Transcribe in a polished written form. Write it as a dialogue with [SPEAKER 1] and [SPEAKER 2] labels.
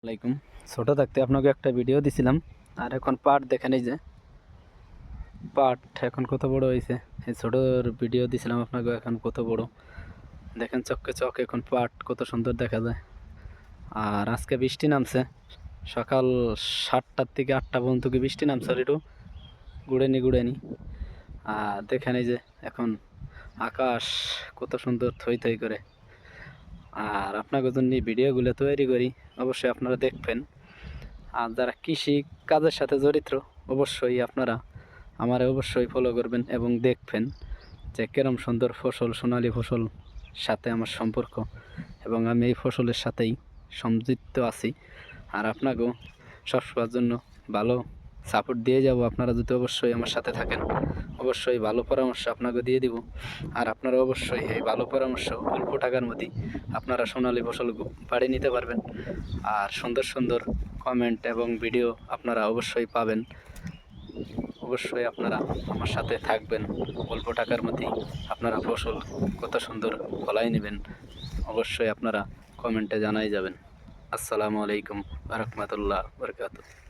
[SPEAKER 1] আলাইকুম। ছোট থাকতে আপনাকে একটা ভিডিও দিছিলাম, আর এখন পাট দেখেন, এই যে পাট এখন কত বড় হয়েছে। এই ছোটোর ভিডিও দিছিলাম আপনাকে, এখন কত বড় দেখেন, চককে চক এখন পাট কত সুন্দর দেখা যায়। আর আজকে বৃষ্টি নামছে, সকাল 7টার থেকে 8টা পর্যন্ত কি বৃষ্টি নামছে, আর একটু গুড়েনি। আর দেখেন এই যে এখন আকাশ কত সুন্দর থই থই করে। আর আপনাকে জন্য ভিডিওগুলো তৈরি করি, অবশ্যই আপনারা দেখবেন। আর যারা কৃষি কাজের সাথে জড়িত, অবশ্যই আপনারা আমারে অবশ্যই ফলো করবেন এবং দেখবেন যে কেরম সুন্দর ফসল, সোনালী ফসল সাথে আমার সম্পর্ক, এবং আমি এই ফসলের সাথেই সংযুক্ত আছি। আর আপনাকেও সবসময়ের জন্য ভালো সাপোর্ট দিয়ে যাব, আপনারা যদি অবশ্যই আমার সাথে থাকেন। অবশ্যই ভালো পরামর্শ আপনাকে দিয়ে দিব। আর আপনারা অবশ্যই এই ভালো পরামর্শ অল্প টাকার মধ্যেই আপনারা সোনালী ফসল বাড়িয়ে নিতে পারবেন। আর সুন্দর সুন্দর কমেন্ট এবং ভিডিও আপনারা অবশ্যই পাবেন। অবশ্যই আপনারা আমার সাথে থাকবেন, অল্প টাকার মধ্যেই আপনারা ফসল কত সুন্দর ফলাই নেবেন। অবশ্যই আপনারা কমেন্টে জানাই যাবেন। আসসালামু আলাইকুম ওয়া রাহমাতুল্লাহি ওয়া বারাকাতুহু।